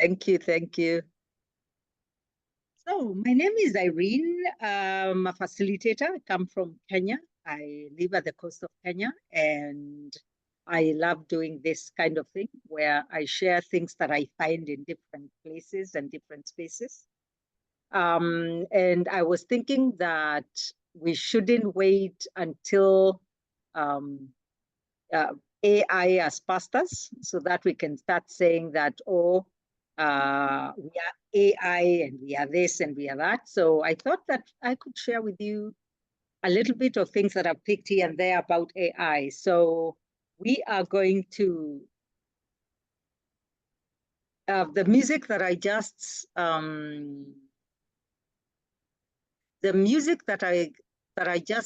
Thank you, thank you. So my name is Irene. I'm a facilitator. I come from Kenya. I live at the coast of Kenya, and I love doing this kind of thing where I share things that I find in different places and different spaces. And I was thinking that we shouldn't wait until AI has passed us so that we can start saying that, oh, we are AI and we are this and we are that. So I thought that I could share with you a little bit of things that I've picked here and there about AI. So we are going to, the music that I just,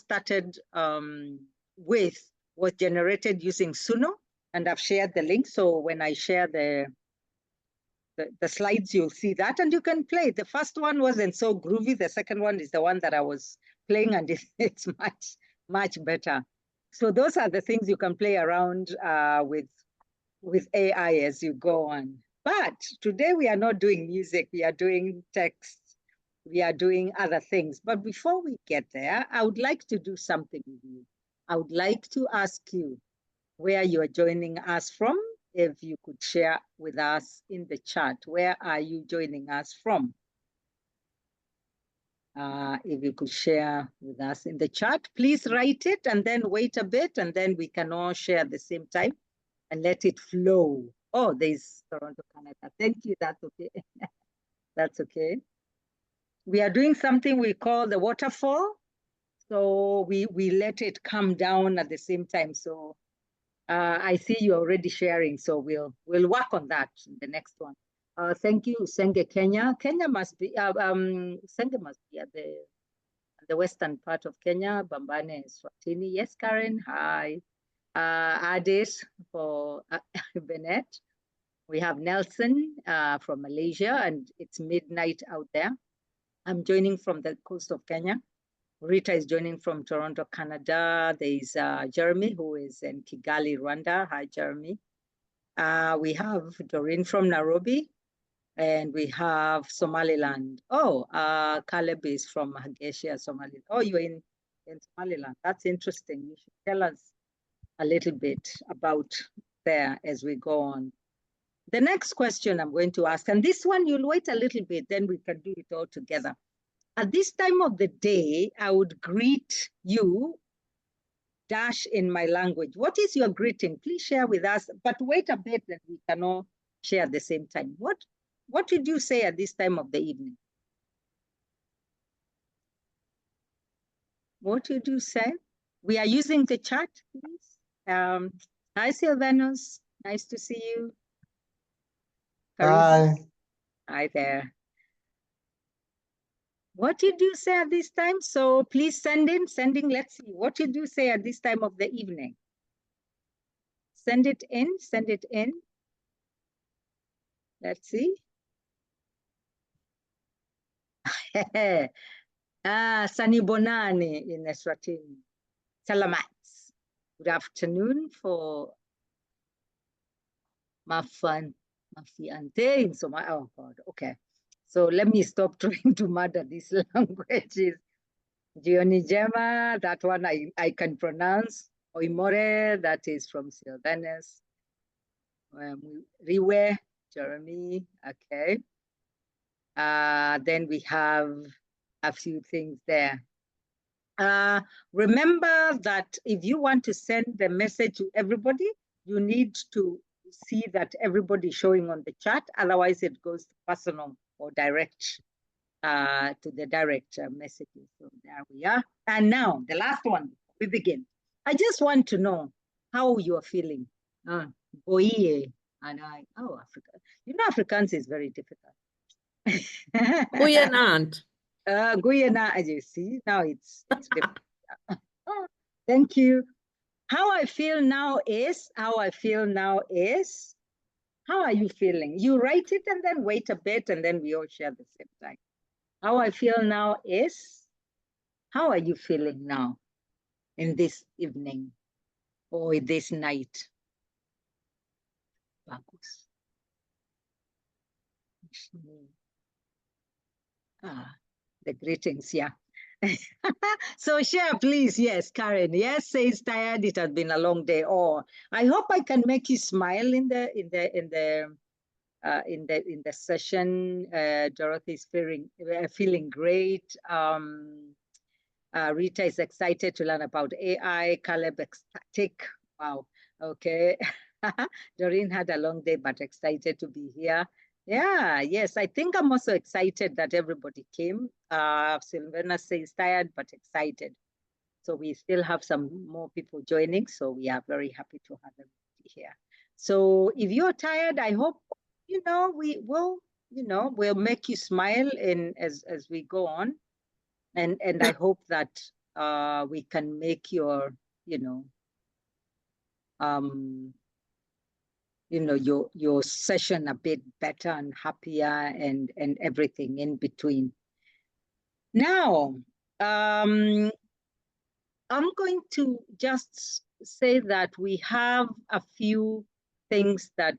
started with was generated using Suno, and I've shared the link. So when I share the slides, you'll see that, and you can play. The first one wasn't so groovy. The second one is the one that I was playing, and it's much, much better. So those are the things you can play around with AI as you go on. But today we are not doing music. We are doing text. We are doing other things. But before we get there, I would like to do something with you. I would like to ask you where you are joining us from. If you could share with us in the chat, where are you joining us from? If you could share with us in the chat, please write it and then wait a bit, and then we can all share at the same time and let it flow. Oh, there's Toronto, Canada. Thank you, that's okay. That's okay. We are doing something we call the waterfall. So we let it come down at the same time. So I see you already sharing, so we'll work on that in the next one. Thank you, Senge, Kenya. Kenya must be Senge must be at the western part of Kenya. Bambane, Swatini. Yes, Karen. Hi. Adis for Bennett. We have Nelson from Malaysia, and it's midnight out there. I'm joining from the coast of Kenya. Rita is joining from Toronto, Canada. There's Jeremy, who is in Kigali, Rwanda. Hi, Jeremy. We have Doreen from Nairobi, and we have Somaliland. Oh, Caleb is from Hagetia, Somaliland. Oh, you're in Somaliland. That's interesting. You should tell us a little bit about there as we go on. The next question I'm going to ask, and this one you'll wait a little bit, then we can do it all together. At this time of the day, I would greet you, dash in my language. What is your greeting? Please share with us, but wait a bit that we can all share at the same time. What did you say at this time of the evening? What did you say? We are using the chat, please. Hi, Sylvanus. Nice to see you. Hi. Hi there. What did you say at this time? So please sending. Let's see. What did you say at this time of the evening? Send it in. Let's see. Sani Bonani in Eswatini. Salamat. Good afternoon for Mafiante in Somalia. Oh God, okay. So let me stop trying to murder these languages. Gionijema, that one I can pronounce. Oimore, that is from Sylvanus. Riwe, Jeremy, okay. Then we have a few things there. Remember that if you want to send the message to everybody, you need to see that everybody is showing on the chat. Otherwise, it goes to personal or direct to the direct messages. So there we are. And now the last one, we begin. I just want to know how you are feeling. Oye, and oh, Africa. You know, Afrikaans is very difficult. Goeienaand. Guyana, as you see, now it's different. Thank you. How I feel now is, how are you feeling? You write it and then wait a bit and then we all share at the same time. How I feel now is, how are you feeling now in this evening or this night? Bagus. The greetings, yeah. So share, please. Yes, Karen. Yes, says tired. It has been a long day. Oh, I hope I can make you smile in the session. Dorothy is feeling great. Rita is excited to learn about AI. Caleb ecstatic. Wow. Okay. Doreen had a long day, but excited to be here. Yeah, yes. I think I'm also excited that everybody came. Sylvana says tired, but excited. So we still have some more people joining. So we are very happy to have everybody here. So if you're tired, I hope, we will, we'll make you smile as we go on. And I hope that we can make your, your session a bit better and happier and everything in between. Now, I'm going to just say that we have a few things that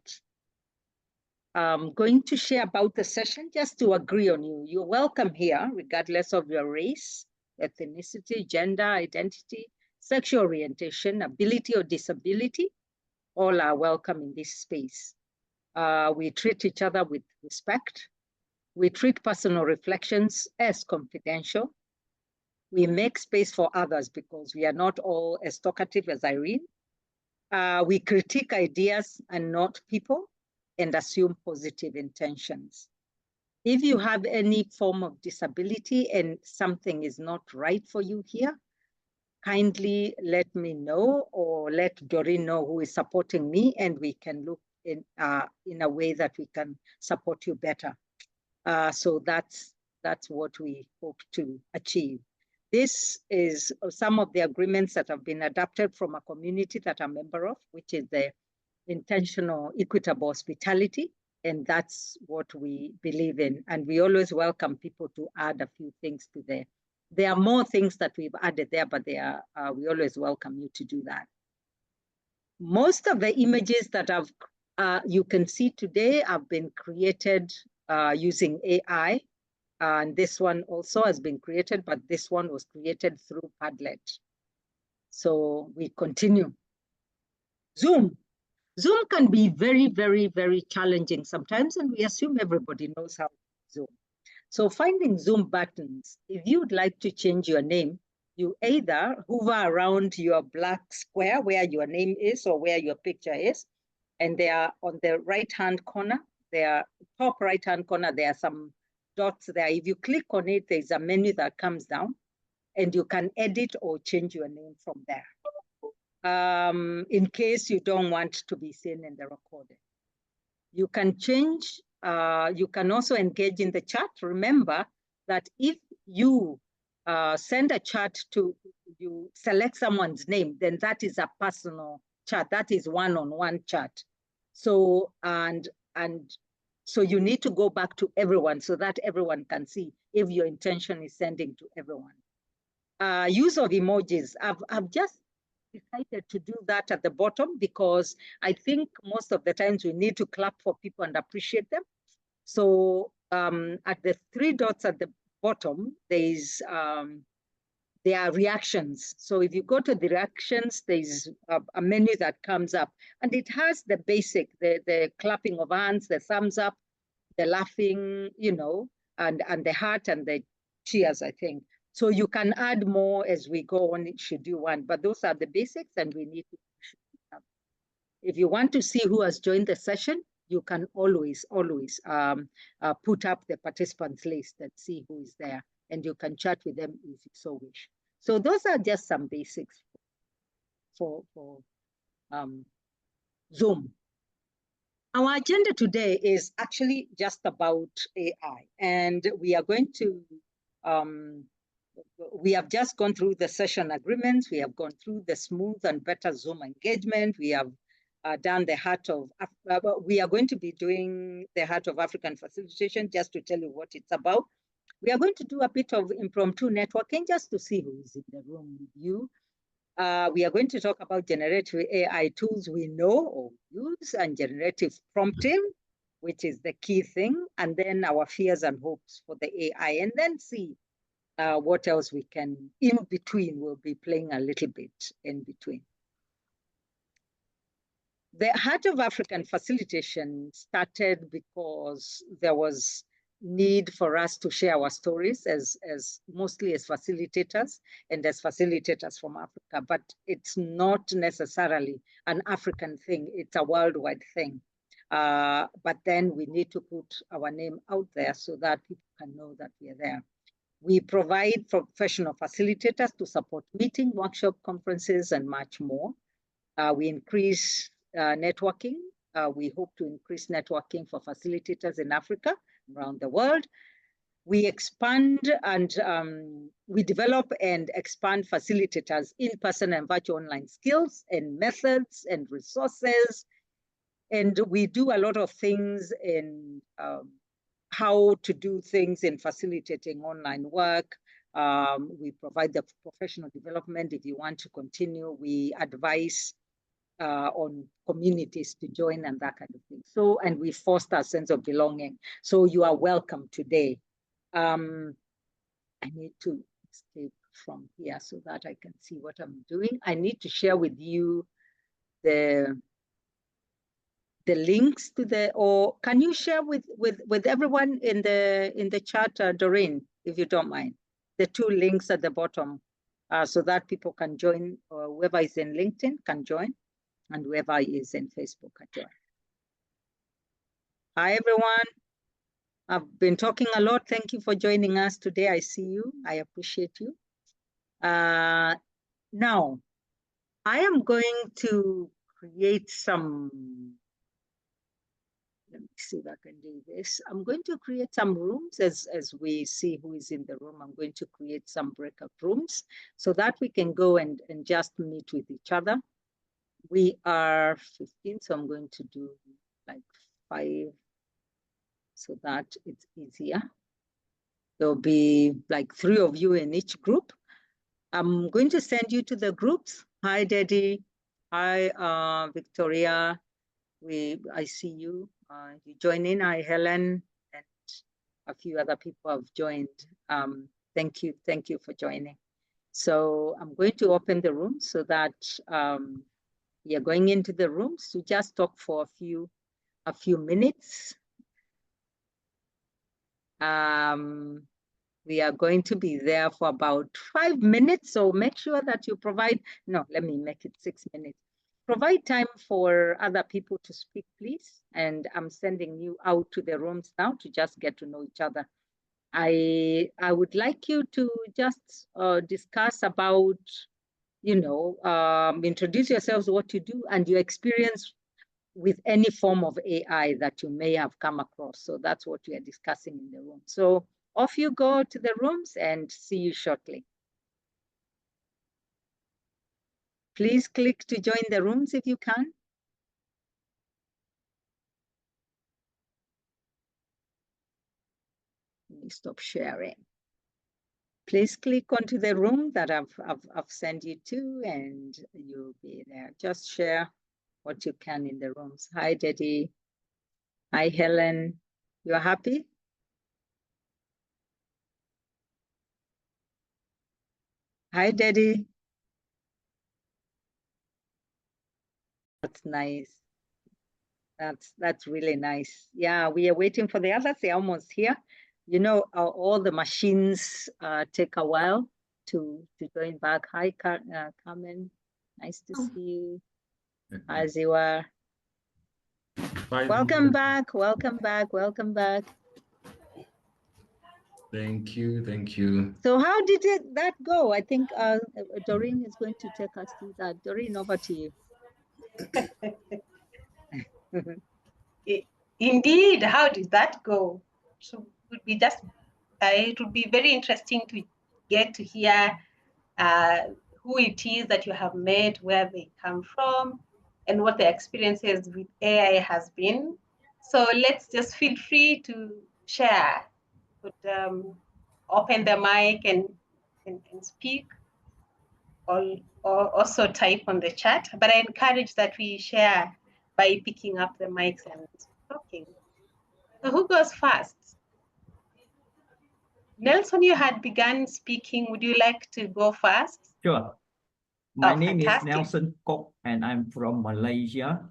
I'm going to share about the session just to agree on you. You're welcome here, regardless of your race, ethnicity, gender, identity, sexual orientation, ability or disability. All are welcome in this space. We treat each other with respect. We treat personal reflections as confidential. We make space for others because we are not all as talkative as Irene. We critique ideas and not people and assume positive intentions. If you have any form of disability and something is not right for you here, kindly let me know or let Doreen know, who is supporting me, and we can look in a way that we can support you better. So that's what we hope to achieve. This is some of the agreements that have been adopted from a community that I'm a member of, which is the intentional equitable hospitality. And that's what we believe in. And we always welcome people to add a few things to there. There are more things that we've added there, but we always welcome you to do that. Most of the images that you can see today have been created using AI. And this one also has been created, but this one was created through Padlet. So we continue. Zoom. Zoom can be very, very, very challenging sometimes, and we assume everybody knows how to Zoom. So finding Zoom buttons, if you'd like to change your name, you either hover around your black square where your name is or where your picture is, and they are on the right-hand corner, top right-hand corner, there are some dots there. If you click on it, there's a menu that comes down, and you can edit or change your name from there. In case you don't want to be seen in the recording. You can change, you can also engage in the chat. Remember that if you send a chat you select someone's name, then that is a personal chat. That is one-on-one chat. So, so you need to go back to everyone so that everyone can see if your intention is sending to everyone. Use of emojis. I've just decided to do that at the bottom because I think most of the times we need to clap for people and appreciate them. So at the 3 dots at the bottom, there are reactions. So if you go to the reactions, there's a menu that comes up, and it has the basic, the clapping of hands, the thumbs up, the laughing, and the heart and the cheers, I think. So you can add more as we go on should you want, but those are the basics, and we need to. If you want to see who has joined the session, you can always put up the participants list and see who is there, and you can chat with them if you so wish. So those are just some basics for Zoom. Our agenda today is actually just about AI, and we are going to, we have just gone through the session agreements, we have gone through the smooth and better Zoom engagement, we have done the Heart of, we are going to be doing the Heart of African Facilitation, just to tell you what it's about. We are going to do a bit of impromptu networking just to see who is in the room with you. We are going to talk about generative AI tools we know or use and generative prompting, which is the key thing, and then our fears and hopes for the AI, and then see what else we can, in between, we'll be playing a little bit in between. The Heart of African Facilitation started because there was need for us to share our stories as mostly as facilitators and as facilitators from Africa, but it's not necessarily an African thing, it's a worldwide thing. But then we need to put our name out there so that people can know that we are there. We provide professional facilitators to support meeting, workshop, conferences, and much more. We increase networking. We hope to increase networking for facilitators in Africa, around the world. We expand and we develop and expand facilitators' in-person and virtual online skills and methods and resources. And we do a lot of things in how to do things in facilitating online work. We provide the professional development if you want to continue. We advise on communities to join and that kind of thing. So, and we foster a sense of belonging. So you are welcome today. I need to escape from here so that I can see what I'm doing. I need to share with you the links to the, or can you share with everyone in the chat, Doreen, if you don't mind, the 2 links at the bottom, so that people can join, or whoever is in LinkedIn can join, and whoever is in Facebook can join. Hi, everyone. I've been talking a lot. Thank you for joining us today. I see you. I appreciate you. Now, I am going to create some, let me see if I can do this. I'm going to create some rooms as we see who is in the room. I'm going to create some breakout rooms so that we can go and just meet with each other. We are 15, so I'm going to do like 5 so that it's easier. There'll be like 3 of you in each group. I'm going to send you to the groups. Hi, Daddy. Hi, Victoria. I see you. You join in. Hi, Helen, and a few other people have joined. Thank you for joining. So I'm going to open the room so that you're going into the rooms to just talk for a few minutes. We are going to be there for about 5 minutes, so make sure that you provide, no, let me make it 6 minutes. Provide time for other people to speak, please. And I'm sending you out to the rooms now to just get to know each other. I would like you to just discuss about, introduce yourselves, what you do, and your experience with any form of AI that you may have come across. So that's what we are discussing in the room. So off you go to the rooms and see you shortly. Please click to join the rooms if you can. Let me stop sharing. Please click onto the room that I've sent you to, and you'll be there. Just share what you can in the rooms. Hi, Daddy. Hi, Helen. You're happy? Hi, Daddy. That's nice. That's really nice. Yeah, we are waiting for the others. They're almost here. You know, all the machines take a while to join back. Hi, Carmen. Nice to see you. Hi, Ziwa. Welcome back. Welcome back. Welcome back. Thank you. Thank you. So how did that go? I think Doreen is going to take us through that. Doreen, over to you. Indeed, how did that go? So it would be very interesting to get to hear who it is that you have met, where they come from, and what their experiences with AI has been. So let's just feel free to share. But open the mic and speak, or also type on the chat. But I encourage that we share by picking up the mics and talking. So who goes first? Nelson, you had begun speaking. Would you like to go first? Sure. My Oh, name is fantastic. Nelson Kok, and I'm from Malaysia.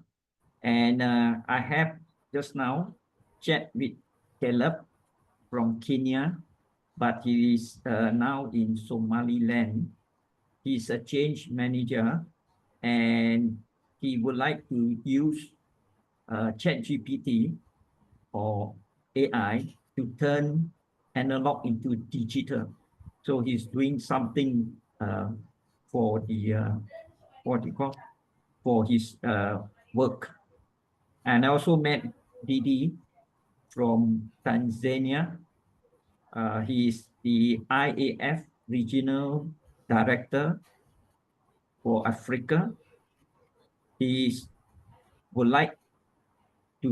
And I have just now chat with Caleb from Kenya, but he is now in Somaliland. He's a change manager, and he would like to use ChatGPT or AI to turn analog into digital. So he's doing something for the for his work. And I also met Didi from Tanzania. He is the IAF Regional Director for Africa. He would like to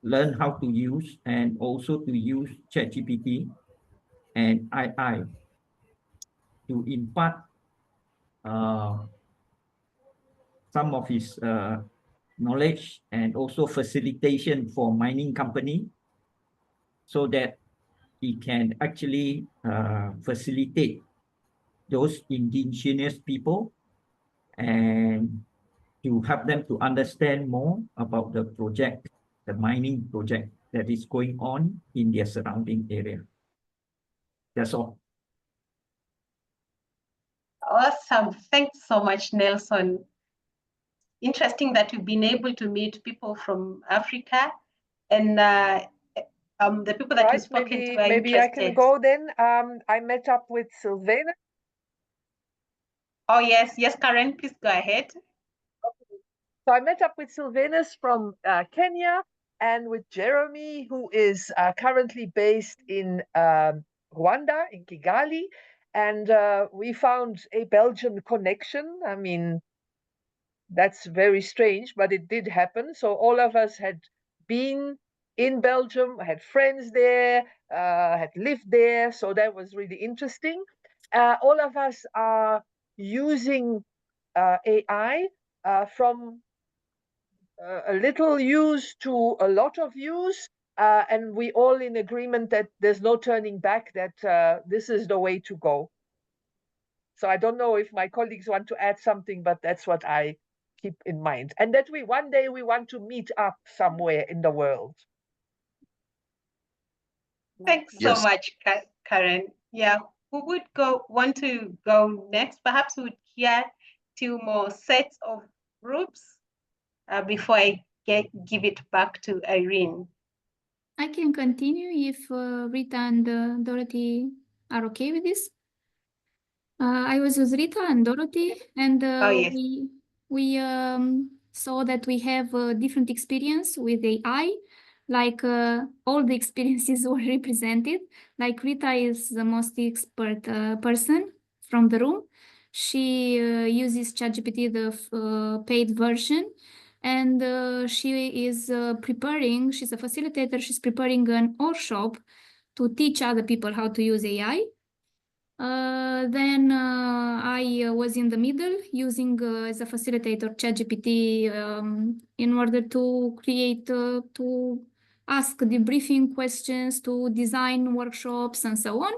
learn how to use and also to use ChatGPT and AI to impart some of his knowledge and also facilitation for mining company, so that he can actually facilitate those indigenous people and to help them to understand more about the project, the mining project that is going on in their surrounding area. That's all. Awesome. Thanks so much, Nelson. Interesting that you've been able to meet people from Africa, and the people that you've spoken to are maybe interested. I can go then. I met up with Sylvana. Oh, yes. Yes, Karen, please go ahead. So I met up with Sylvanus from Kenya and with Jeremy, who is currently based in Rwanda, in Kigali. And we found a Belgian connection. I mean, that's very strange, but it did happen. So all of us had been in Belgium, had friends there, had lived there. So that was really interesting. All of us are using AI from a little use to a lot of use. And we all in agreement that there's no turning back, that this is the way to go. So I don't know if my colleagues want to add something, but that's what I keep in mind. And that one day we want to meet up somewhere in the world. Thanks so much, Karen. Yeah, who would want to go next? Perhaps we would hear 2 more sets of groups before I give it back to Irene. I can continue if Rita and Dorothy are okay with this. I was with Rita and Dorothy, and yes. we saw that we have a different experience with AI. Like all the experiences were represented. Like Rita is the most expert person from the room. She uses ChatGPT, the paid version, and she is preparing, she's a facilitator, she's preparing an workshop to teach other people how to use AI. Then I was in the middle using as a facilitator ChatGPT in order to create, to ask debriefing questions, to design workshops and so on.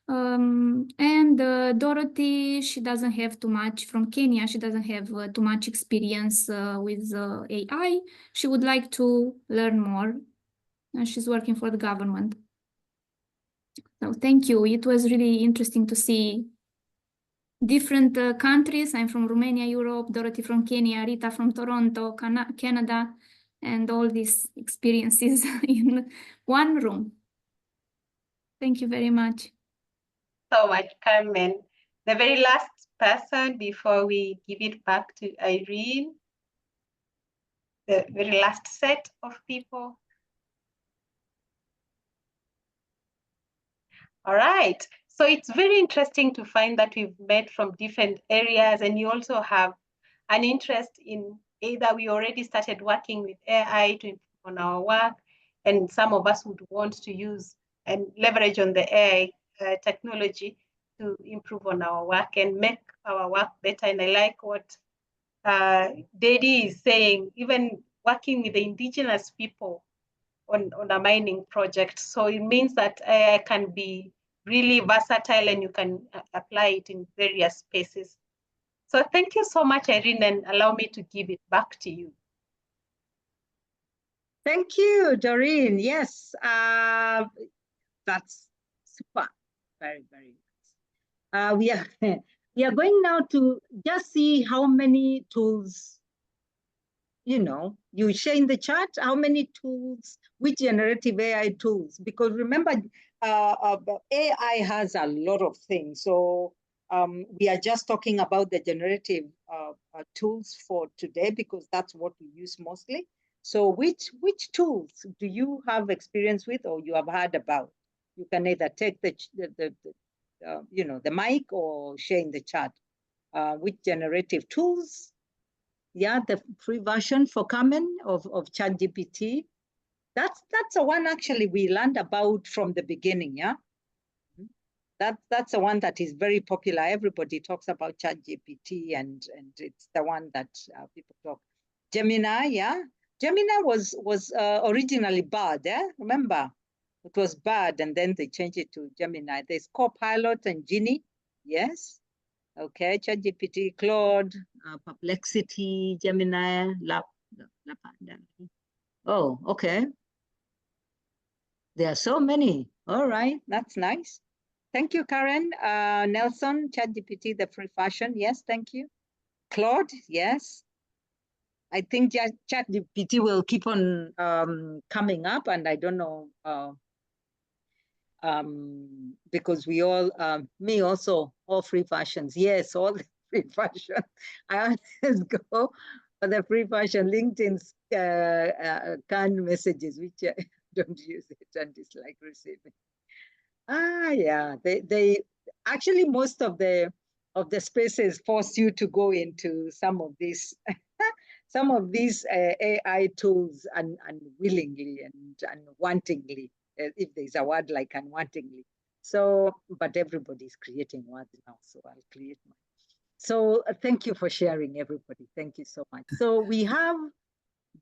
And Dorothy, she doesn't have too much from Kenya. She doesn't have too much experience with AI. She would like to learn more, and she's working for the government. So thank you. It was really interesting to see different countries. I'm from Romania, Europe, Dorothy from Kenya, Rita from Toronto, Canada, and all these experiences in one room. Thank you very much. So much, Carmen. The very last person before we give it back to Irene. The very last set of people. All right. So it's very interesting to find that we've met from different areas, and you also have an interest in either we already started working with AI to improve on our work, and some of us would want to use and leverage on the AI technology to improve on our work and make our work better. And I like what Dedi is saying, even working with the indigenous people on a mining project. So it means that AI can be really versatile and you can apply it in various spaces. So thank you so much, Irene, and allow me to give it back to you. Thank you, Doreen. Yes, that's super, very, very nice. We are going now to just see how many tools, you share in the chat, how many tools, which generative AI tools, because remember, AI has a lot of things. So we are just talking about the generative tools for today, because that's what we use mostly. So which tools do you have experience with or you have heard about? You can either take the mic or share in the chat. Which generative tools? Yeah, the free version for Carmen of ChatGPT. That's the one actually we learned about from the beginning, yeah? That's the one that is very popular. Everybody talks about ChatGPT and it's the one that people talk. Gemini, yeah? Gemini was originally Bard, yeah? Remember? It was Bard and then they changed it to Gemini. There's Copilot and Genie, yes? Okay, ChatGPT, Claude, Perplexity, Gemini, Oh, okay. There are so many. All right, that's nice. Thank you, Karen. Nelson, ChatGPT, the free version. Yes, thank you. Claude, yes. I think ChatGPT will keep on coming up, and I don't know, because we all, me also, all free versions. Yes, all the free version. I always go for the free version. LinkedIn's canned messages, which I don't use it and dislike receiving. Yeah, they actually most of the spaces force you to go into some of these some of these AI tools unwillingly and unwantingly, if there's a word like unwantingly. So, but everybody's creating words now, so I'll create mine. So thank you for sharing, everybody. Thank you so much. So we have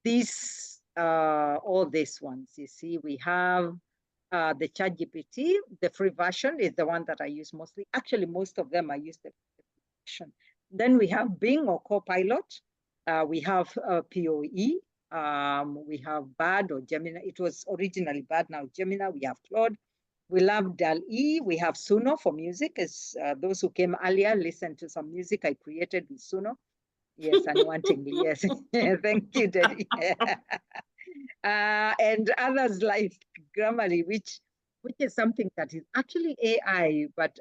these, all these ones, you see, we have the ChatGPT, the free version is the one that I use mostly. Actually, most of them I use the free version. Then we have Bing or Copilot. We have POE. We have Bard or Gemini. It was originally Bard, now Gemini. We have Claude. We love DALL-E. We have Suno for music. As those who came earlier, listen to some music I created with Suno. Yes, unwantingly, yes. Thank you, Daddy. And others like Grammarly, which is something that is actually AI, but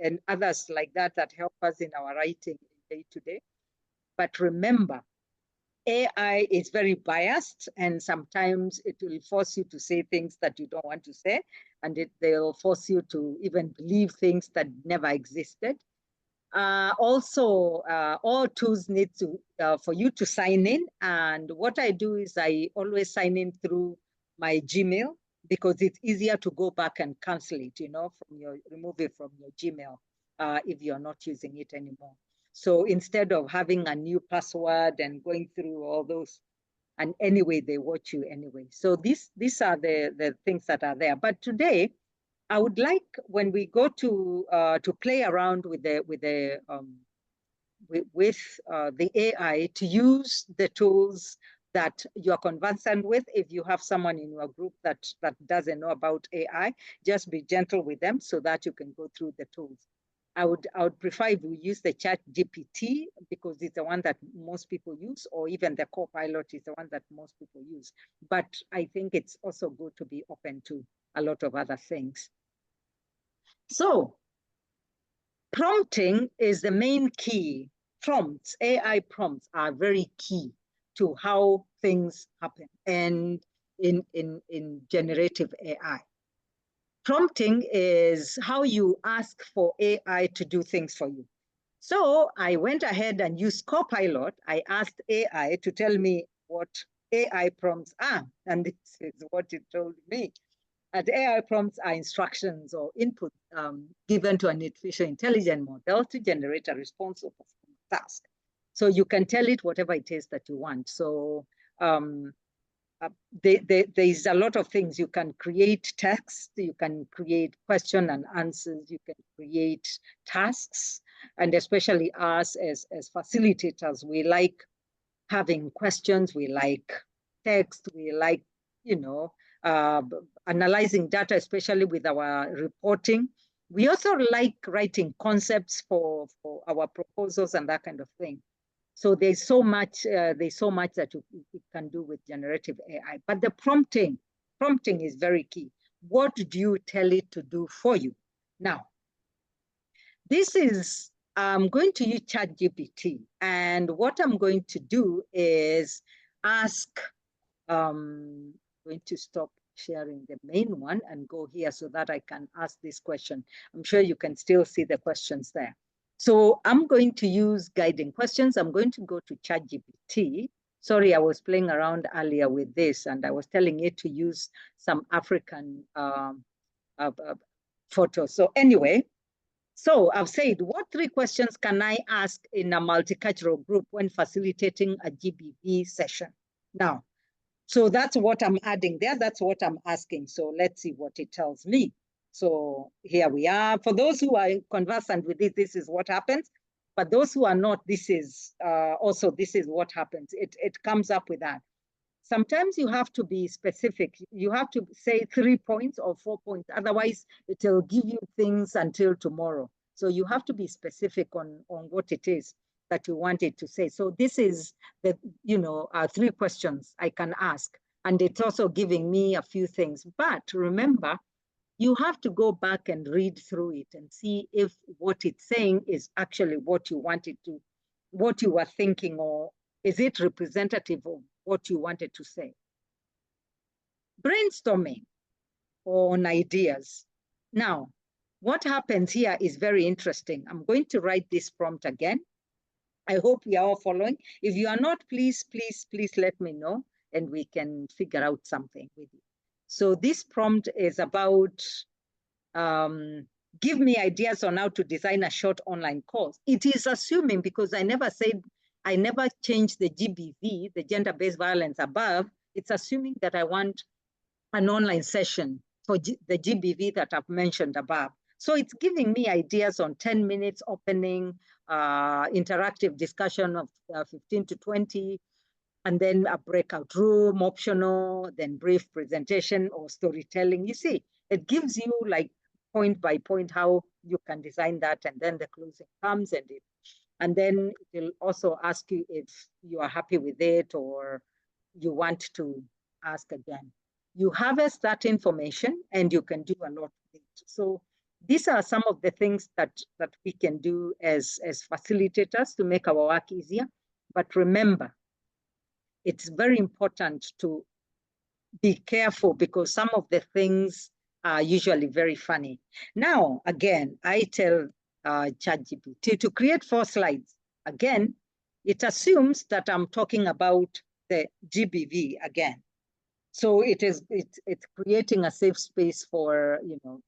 and others like that help us in our writing day to day. But remember, AI is very biased, and sometimes it will force you to say things that you don't want to say, and they'll force you to even believe things that never existed. Also, all tools need to for you to sign in, and what I do is I always sign in through my Gmail, because it's easier to go back and cancel it, remove it from your Gmail if you're not using it anymore. So instead of having a new password and going through all those, and anyway, they watch you anyway. So these are the things that are there. But today, I would like, when we go to play around with the AI, to use the tools that you're conversant with. If you have someone in your group that doesn't know about AI, just be gentle with them so that you can go through the tools. I would prefer if we use the ChatGPT, because it's the one that most people use, or even the Copilot is the one that most people use. But I think it's also good to be open to a lot of other things. So prompting is the main key. Prompts, AI prompts are very key to how things happen, and in generative AI. Prompting is how you ask for AI to do things for you. So I went ahead and used Copilot. I asked AI to tell me what AI prompts are, and this is what it told me. And AI prompts are instructions or input given to an artificial intelligence model to generate a response or perform a task. So you can tell it whatever it is that you want. So there is a lot of things. You can create text, you can create question and answers, you can create tasks, and especially us as facilitators, we like having questions, we like text, we like, you know, analyzing data, especially with our reporting. We also like writing concepts for our proposals and that kind of thing. So there's so much that you can do with generative AI. But the prompting is very key. What do you tell it to do for you? Now, this is, I'm going to use ChatGPT, and what I'm going to do is ask, I'm going to stop sharing the main one and go here so that I can ask this question. I'm sure you can still see the questions there. So I'm going to use guiding questions. I'm going to go to ChatGPT. Sorry, I was playing around earlier with this and I was telling it to use some African photos. So anyway, so I've said, what 3 questions can I ask in a multicultural group when facilitating a GBV session? Now, so that's what I'm adding there. That's what I'm asking. So let's see what it tells me. So here we are. For those who are conversant with it, this is what happens. But those who are not, this is also, this is what happens. It comes up with that. Sometimes you have to be specific. You have to say 3 points or 4 points. Otherwise, it will give you things until tomorrow. So you have to be specific on what it is that you want it to say. So this is the, 3 questions I can ask. And it's also giving me a few things. But remember, you have to go back and read through it and see if what it's saying is actually what you wanted to, what you were thinking, or is it representative of what you wanted to say. Brainstorming on ideas. Now, what happens here is very interesting. I'm going to write this prompt again. I hope we are all following. If you are not, please let me know and we can figure out something with you. So this prompt is about, give me ideas on how to design a short online course. It is assuming, because I never changed the GBV, the gender-based violence above, it's assuming that I want an online session for the GBV that I've mentioned above. So it's giving me ideas on 10 minutes opening, interactive discussion of 15 to 20, and then a breakout room, optional, then brief presentation or storytelling. You see, it gives you like point by point how you can design that, and then the closing comes, and then it will also ask you if you are happy with it or you want to ask again. You harvest that information and you can do a lot with it. So these are some of the things that we can do as facilitators to make our work easier. But remember, it's very important to be careful because some of the things are usually very funny. Now, again, I tell ChatGPT to create 4 slides. Again, it assumes that I'm talking about the GBV again. So it's creating a safe space for,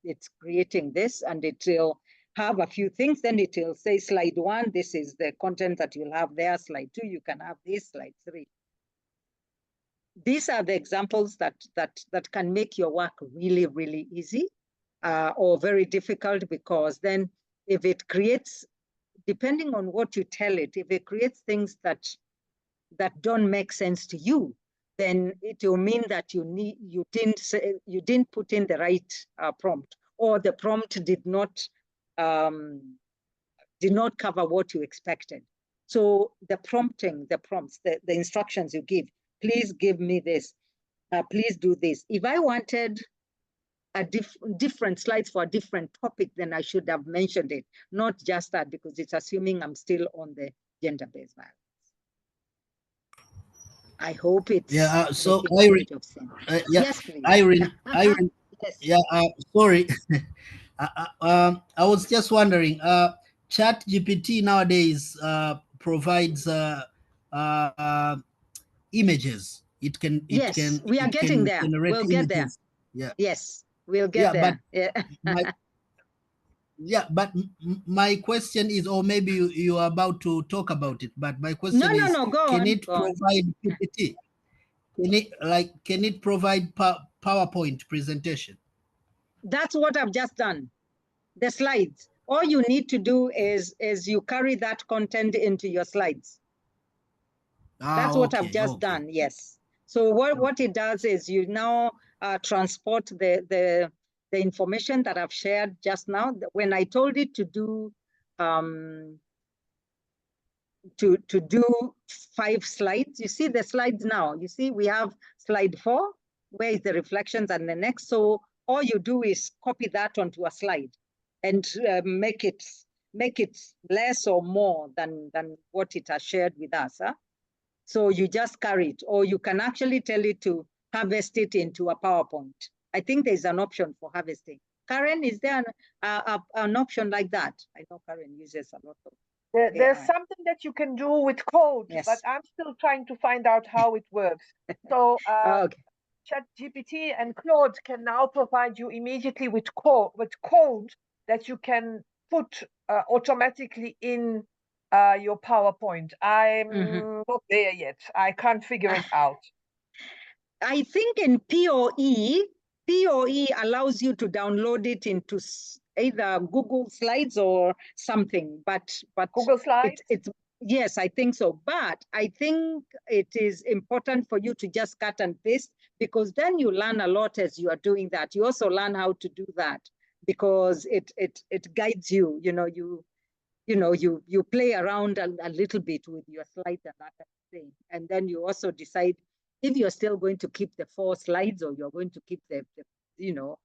it's creating this, and it will have a few things. Then it will say slide 1, this is the content that you'll have there. Slide 2, you can have this. Slide 3. These are the examples that can make your work really, really easy or very difficult, because then if it creates, depending on what you tell it, if it creates things that don't make sense to you, then it will mean that you didn't put in the right prompt, or the prompt did not cover what you expected. So the prompts, the instructions you give, please give me this, please do this. If I wanted a different slides for a different topic, then I should have mentioned it, not just that, because it's assuming I'm still on the gender-based violence. I hope it's so Irene, yes, please. Irene, Yes. Sorry. I was just wondering, ChatGPT nowadays provides images. We are getting there. We'll get there. Yeah. Yes, we'll get there. But my question is, or maybe you are about to talk about it, but my question is, go can on, it provide PPT? Can it provide PowerPoint presentation? That's what I've just done. The slides. All you need to do is you carry that content into your slides. That's what I've just done. Yes. So what it does is you now transport the information that I've shared just now. When I told it to do to do 5 slides, you see the slides now. You see we have slide 4, where is the reflections, and the next. So all you do is copy that onto a slide and make it less or more than what it has shared with us. Huh? So you just carry it, or you can actually tell it to harvest it into a PowerPoint. I think there's an option for harvesting. Karen, is there an option like that? I know Karen uses a lot of There's something that you can do with code, yes. but I'm still trying to find out how it works. So okay. ChatGPT and Claude can now provide you immediately with code that you can put automatically in your PowerPoint. I'm not there yet. I can't figure it out. I think in POE allows you to download it into either Google Slides or something, but Google Slides? Yes, I think so. But I think it is important for you to just cut and paste, because then you learn a lot as you are doing that. You also learn how to do that, because it guides you. You play around a little bit with your slides and that kind of thing, and then you also decide if you're still going to keep the 4 slides, or you're going to keep the you're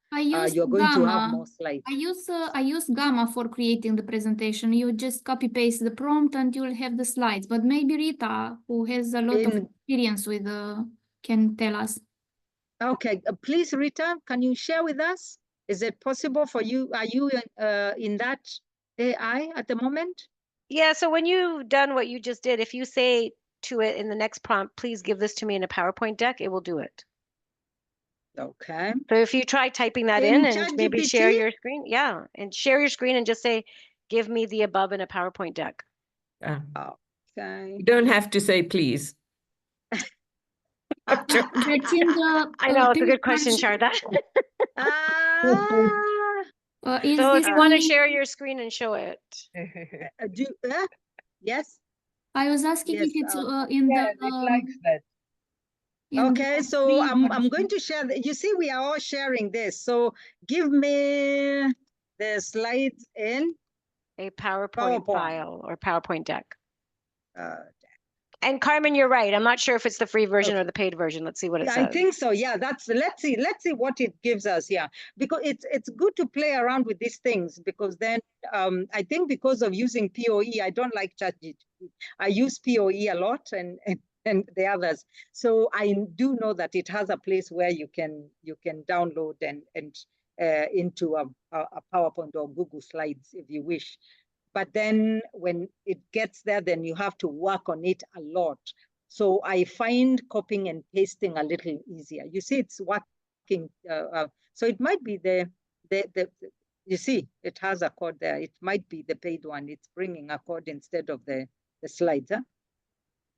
going to have more slides. I use Gamma for creating the presentation. You just copy paste the prompt and you'll have the slides. But maybe Rita, who has a lot of experience with, can tell us. Okay, please, Rita, can you share with us? Is it possible for you? Are you in that AI at the moment? Yeah, so when you've done what you just did, if you say to it in the next prompt, please give this to me in a PowerPoint deck, it will do it. Okay. So if you try typing that in and maybe share your screen, and share your screen and just say, give me the above in a PowerPoint deck. Okay. You don't have to say please. I know, it's a good question, Sharda. So if you want to share your screen and show it. Yes. I was asking if it's in it likes that. Okay, so I'm going to share. You see, we are all sharing this. So give me the slides in a PowerPoint file or PowerPoint deck. And Carmen, you're right. I'm not sure if it's the free version or the paid version. Let's see what it says. I think so. Yeah, let's see what it gives us. Yeah, because it's good to play around with these things, because then I think because of using POE, I don't like ChatGPT. I use POE a lot and the others. So I do know that it has a place where you can download and into a PowerPoint or Google Slides if you wish. But then when it gets there, then you have to work on it a lot. So I find copying and pasting a little easier. You see, it's working. So it might be you see, it has a code there. It might be the paid one. It's bringing a code instead of the slides. Huh?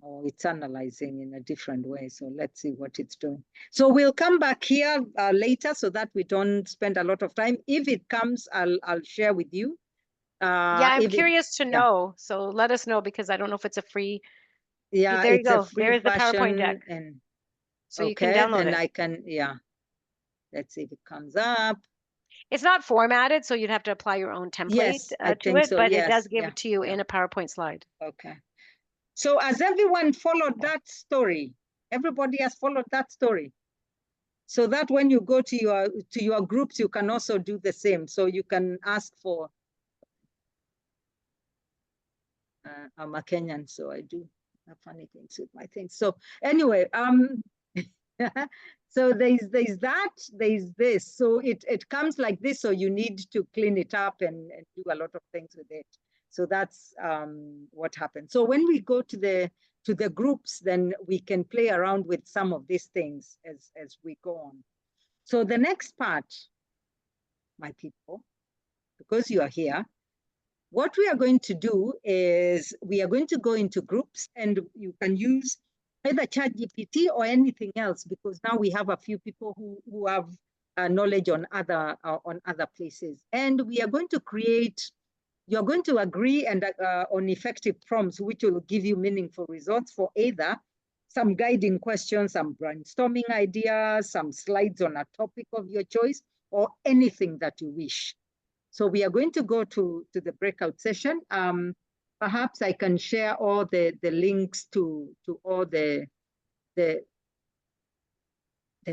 Or it's analyzing in a different way. So let's see what it's doing. So we'll come back here later so that we don't spend a lot of time. If it comes, I'll share with you. I'm curious to know. So let us know, because I don't know if it's a free. Yeah, there you go. There's the PowerPoint deck. And so you can download it. I can, let's see if it comes up. It's not formatted, so you'd have to apply your own template to it, but it does give it to you in a PowerPoint slide. Okay. So has everyone followed that story? Everybody has followed that story. So that when you go to your groups, you can also do the same. So you can ask for, I'm a Kenyan, so I do have funny things with my things. So anyway, so there's this. So it comes like this. So you need to clean it up and do a lot of things with it. So that's what happens. So when we go to the groups, then we can play around with some of these things as we go on. So the next part, my people, because you are here, what we are going to do is we are going to go into groups, and you can use either ChatGPT or anything else, because now we have a few people who have knowledge on other places. And we are going to create, you're going to agree and on effective prompts, which will give you meaningful results for either some guiding questions, some brainstorming ideas, some slides on a topic of your choice, or anything that you wish. So we are going to go to the breakout session. Perhaps I can share all the links to all the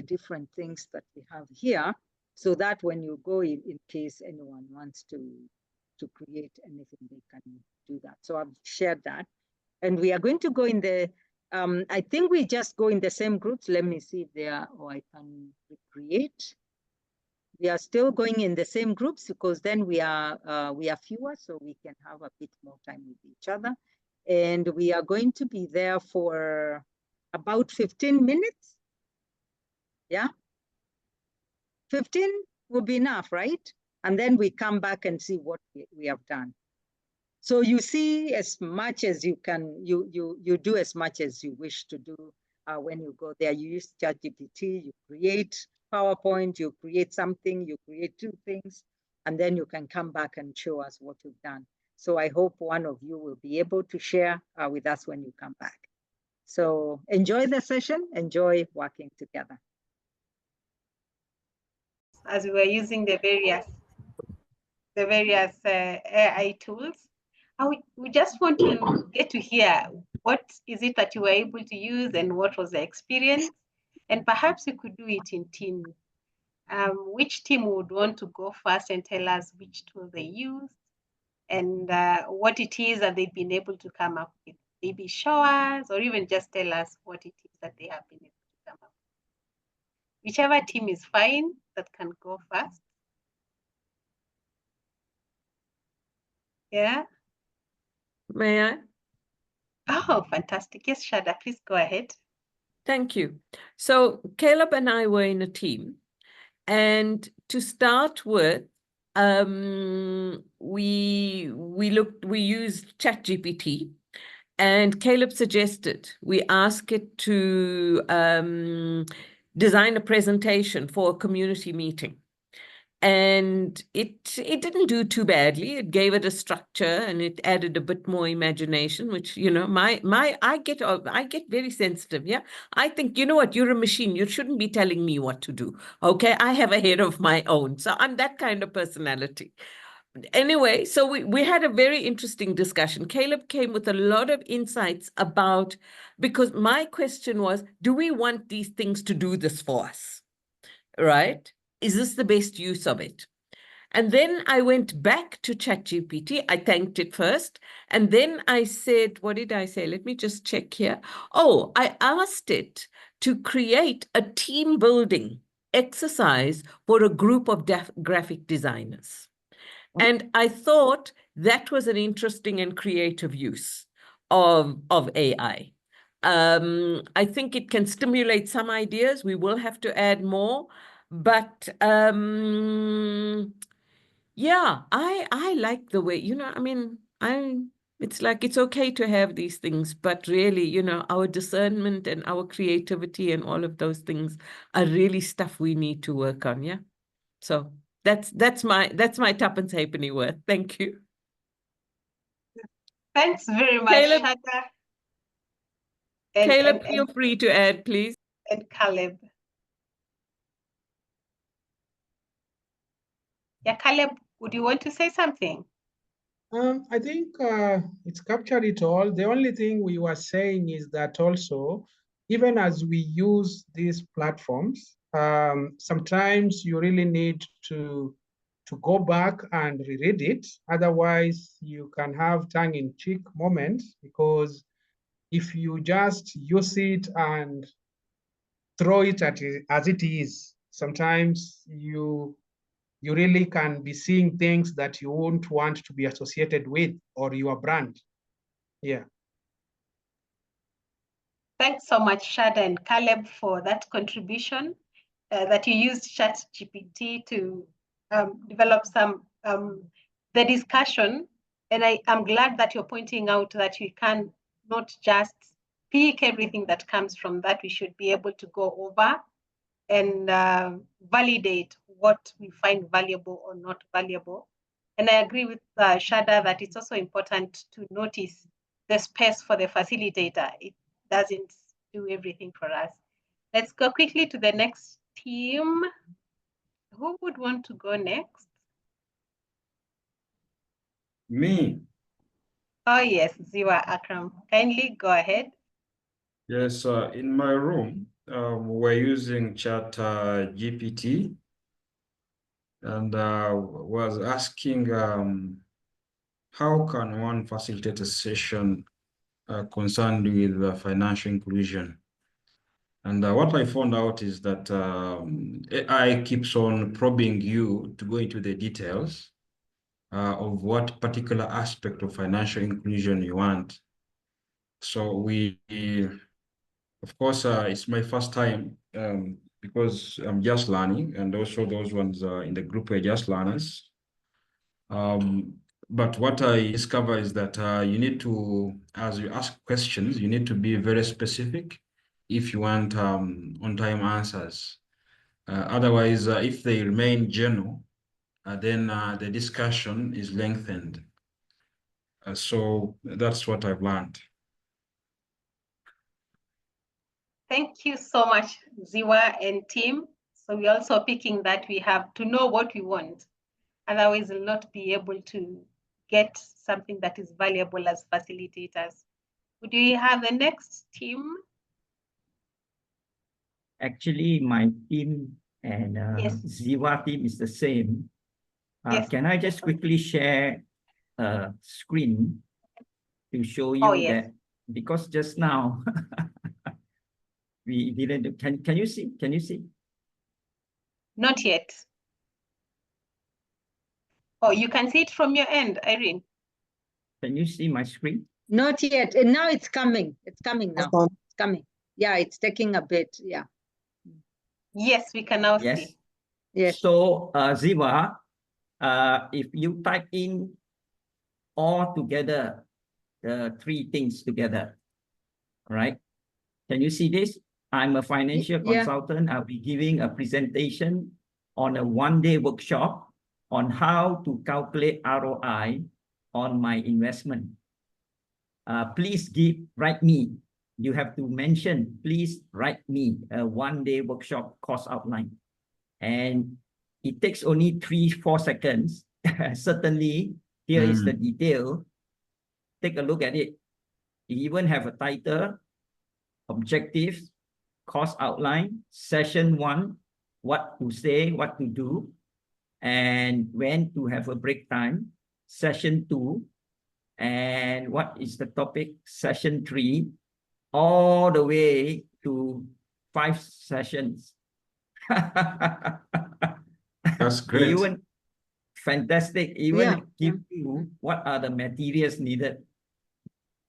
different things that we have here, so that when you go in case anyone wants to create anything, they can do that. So I've shared that. And we are going to go in the, I think we just go in the same groups. Let me see if they are, or I can recreate. We are still going in the same groups because then we are fewer, so we can have a bit more time with each other. And we are going to be there for about 15 minutes. Yeah, 15 will be enough, right? And then we come back and see what we have done. So you see as much as you can, you do as much as you wish to do when you go there. You use ChatGPT, you create PowerPoint, you create something, you create 2 things, and then you can come back and show us what you've done. So I hope one of you will be able to share with us when you come back. So enjoy the session, enjoy working together. As we were using the various AI tools, we just want to get to hear what is it that you were able to use and what was the experience, and perhaps you could do it in teams. Which team would want to go first and tell us which tool they used and what it is that they've been able to come up with? Maybe show us, or even just tell us what it is that they have been able to come up with. Whichever team is fine that can go first. Yeah. May I? Oh, fantastic. Yes, Shada, please go ahead. Thank you. So Caleb and I were in a team. And to start with, we used ChatGPT, and Caleb suggested we ask it to design a presentation for a community meeting. And it didn't do too badly. It gave it a structure and it added a bit more imagination, which, you know, I get very sensitive. Yeah. I think, you know what, you're a machine. You shouldn't be telling me what to do. Okay. I have a head of my own. So I'm that kind of personality. Anyway, so we had a very interesting discussion. Caleb came with a lot of insights about, because my question was, do we want these things to do this for us? Right? Is this the best use of it? And then I went back to ChatGPT. I thanked it first. And then I said, what did I say? Let me just check here. Oh, I asked it to create a team building exercise for a group of graphic designers. And I thought that was an interesting and creative use of AI. I think it can stimulate some ideas. We will have to add more. But yeah, I like the way, you know, I mean, it's like, it's okay to have these things, but really, you know, our discernment and our creativity and all of those things are really stuff we need to work on. Yeah. So that's my tuppence halfpenny worth. Thank you. Thanks very much, Caleb, Shada. Caleb, feel free to add, please. And Caleb. Yeah, Caleb, would you want to say something? I think it's captured it all. The only thing we were saying is that also, even as we use these platforms, sometimes you really need to go back and reread it. Otherwise, you can have tongue-in-cheek moments, because if you just use it and throw it at it as it is, sometimes you really can be seeing things that you won't want to be associated with or your brand. Yeah. Thanks so much, Shada and Caleb, for that contribution, that you used ChatGPT to develop some the discussion. And I am glad that you're pointing out that you can not just pick everything that comes from that. We should be able to go over and validate what we find valuable or not valuable. And I agree with Shada that it's also important to notice the space for the facilitator. It doesn't do everything for us. Let's go quickly to the next team. Who would want to go next? Me. Oh yes, Ziwa Akram. Kindly go ahead. Yes, in my room, we're using Chat GPT, and was asking how can one facilitate a session concerned with financial inclusion? And what I found out is that AI keeps on probing you to go into the details of what particular aspect of financial inclusion you want. So of course, it's my first time because I'm just learning, and also those ones in the group are just learners. But what I discover is that you need to, as you ask questions, you need to be very specific if you want on-time answers. Otherwise, if they remain general, then the discussion is lengthened. So that's what I've learned. Thank you so much, Ziwa and team. So we're also picking that we have to know what we want. Otherwise, we'll not be able to get something that is valuable as facilitators. Would we have the next team? Actually, my team and Yes. Ziwa team is the same. Yes. Can I just quickly share a screen to show you that, because just now we didn't do, can you see? Can you see? Not yet. Oh, you can see it from your end, Irene. Can you see my screen? Not yet. And now it's coming. It's coming now. It's coming. Yeah, it's taking a bit. Yeah. Yes, we can now see. Yes. So, Ziwa, if you type in all together, the three things together, right? Can you see this? I'm a financial consultant. I'll be giving a presentation on a one-day workshop on how to calculate ROI on my investment. Please write me. You have to mention, please write me a one-day workshop cost outline. And it takes only 3-4 seconds. Certainly, here is the detail. Take a look at it. You even have a title, objectives, cost outline, session 1, what to say, what to do, and when to have a break time, session 2, and what is the topic, session 3, all the way to 5 sessions. That's great. Even fantastic. Even give you what are the materials needed.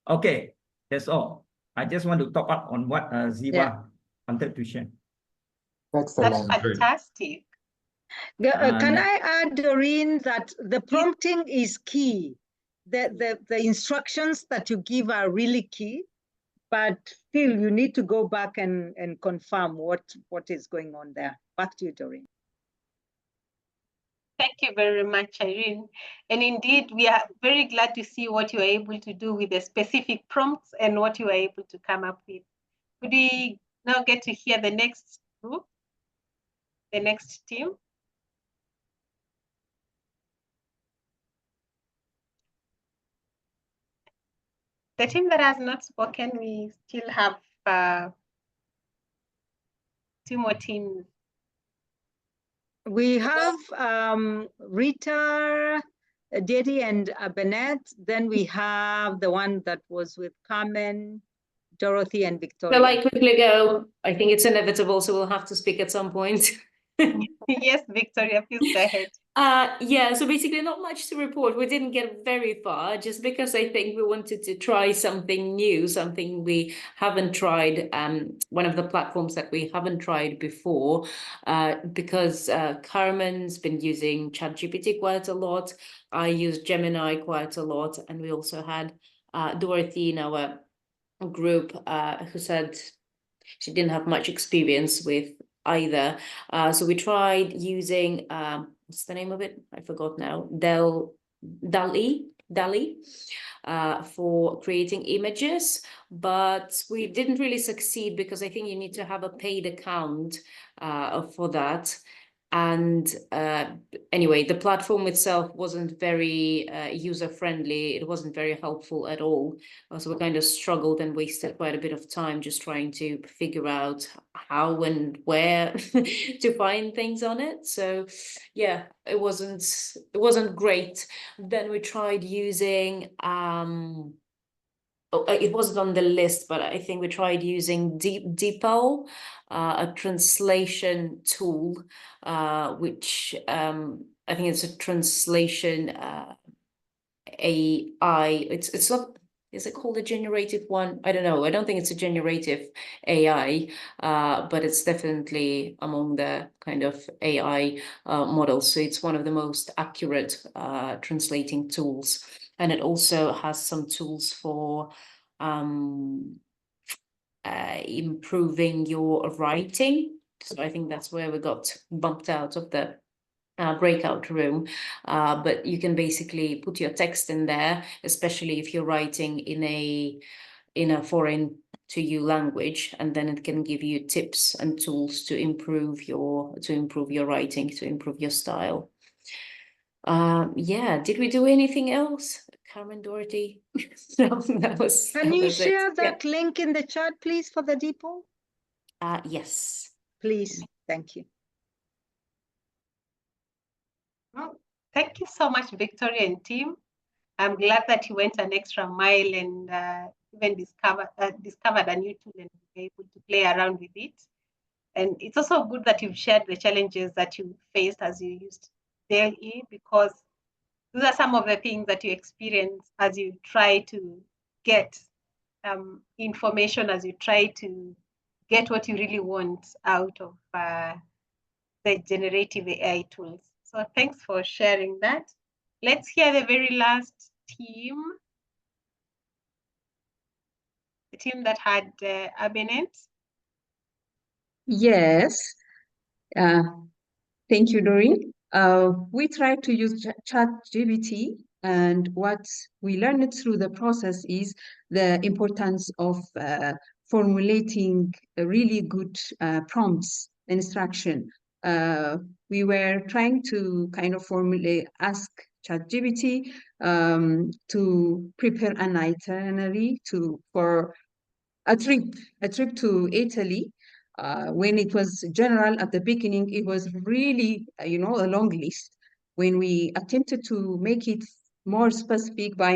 Okay, that's all. I just want to top up on what Ziva wanted to share. Excellent. That's fantastic. Can I add, Doreen, that the prompting is key. The instructions that you give are really key, but still you need to go back and confirm what is going on there. Back to you, Doreen. Thank you very much, Irene. And indeed, we are very glad to see what you are able to do with the specific prompts and what you are able to come up with. Could we now get to hear the next group, the next team? The team that has not spoken, we still have 2 more teams. We have Rita, Didi, and Bennett. Then we have the one that was with Carmen, Dorothy, and Victoria. Shall I quickly go? I think it's inevitable, so we'll have to speak at some point. Yes, Victoria, please go ahead. Yeah, so basically not much to report. We didn't get very far just because I think we wanted to try something new, something we haven't tried, one of the platforms that we haven't tried before, because Carmen's been using ChatGPT quite a lot. I use Gemini quite a lot, and we also had Dorothy in our group who said she didn't have much experience with either. So we tried using, what's the name of it? I forgot now. DALL-E for creating images, but we didn't really succeed because I think you need to have a paid account for that. And anyway, the platform itself wasn't very user-friendly. It wasn't very helpful at all. So we kind of struggled and wasted quite a bit of time just trying to figure out how and where to find things on it. So yeah, it wasn't great. Then we tried using it wasn't on the list, but I think we tried using DeepL, a translation tool, which I think it's a translation AI. It's not. Is it called a generative one? I don't know. I don't think it's a generative AI, but it's definitely among the kind of AI models. So it's one of the most accurate translating tools. And it also has some tools for improving your writing. So I think that's where we got bumped out of the breakout room, but you can basically put your text in there, especially if you're writing in a foreign to you language, and then it can give you tips and tools to improve your writing, to improve your style. Yeah, did we do anything else, Carmen, Dorothy? No, that was. Can you share that link in the chat, please, for the depot? Yes, please. Thank you. Well, thank you so much, Victoria and team. I'm glad that you went an extra mile and even discovered a new tool and were able to play around with it. And it's also good that you've shared the challenges that you faced as you used DALL-E, because those are some of the things that you experience as you try to get information, as you try to get what you really want out of the generative AI tools. So thanks for sharing that. Let's hear the very last team. The team that had Abenet. Yes. Thank you, Doreen. We tried to use ChatGPT, and what we learned through the process is the importance of formulating a really good prompts instruction. We were trying to kind of ask ChatGPT to prepare an itinerary for a trip to Italy. When it was general at the beginning, it was really, a long list. When we attempted to make it more specific by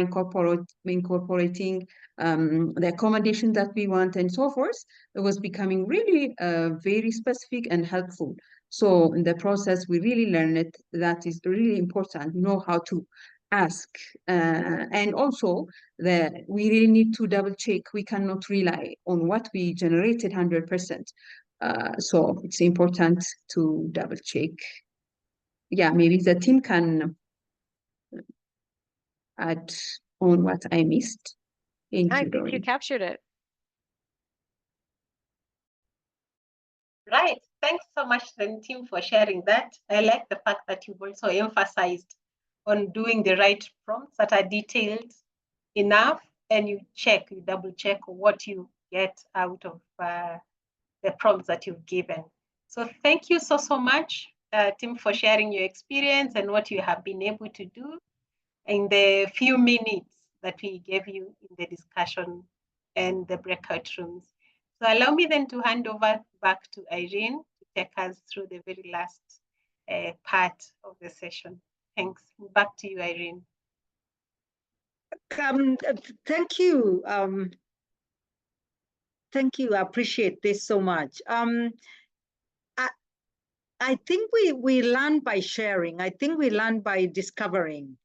incorporating the accommodation that we want and so forth, it was becoming really very specific and helpful. So in the process, we really learned that is really important, know how to ask. And also, we really need to double check. We cannot rely on what we generated 100%. So it's important to double check. Yeah, maybe the team can add on what I missed. I think you captured it. Right. Thanks so much, the team, for sharing that. I like the fact that you've also emphasized on doing the right prompts that are detailed enough, and you double check what you get out of the prompts that you've given. So thank you so much, team, for sharing your experience and what you have been able to do in the few minutes that we gave you in the discussion and the breakout rooms. So allow me then to hand over back to Irene to take us through the very last part of the session. Thanks. Back to you, Irene. Thank you. Thank you. I appreciate this so much. I think we learn by sharing. I think we learn by discovering.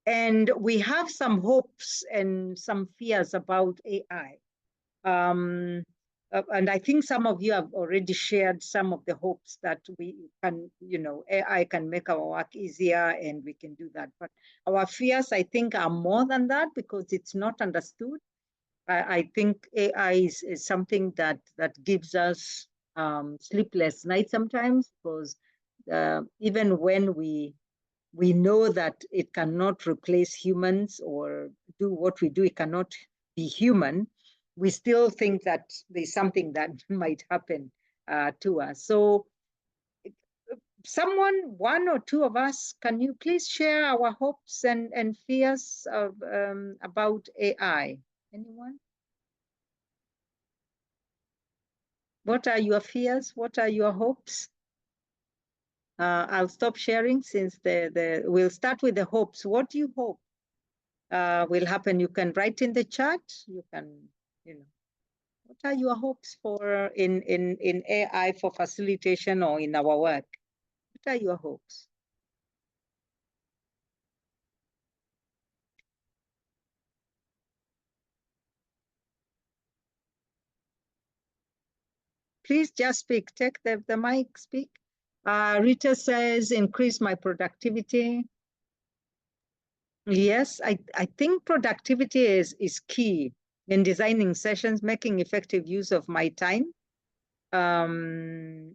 And we have some hopes and some fears about AI. And I think some of you have already shared some of the hopes that we can, AI can make our work easier and we can do that. But our fears, I think, are more than that because it's not understood. I think AI is something that gives us sleepless nights sometimes, because even when we know that it cannot replace humans or do what we do, it cannot be human, we still think that there's something that might happen to us. So someone, one or two of us, can you please share our hopes and fears of, about AI? Anyone? What are your fears? What are your hopes? I'll stop sharing since we'll start with the hopes. What do you hope will happen? You can write in the chat. You can, what are your hopes for in AI for facilitation or in our work? What are your hopes? Please just speak. Take the mic, speak. Rita says, increase my productivity. Yes, I think productivity is key in designing sessions, making effective use of my time.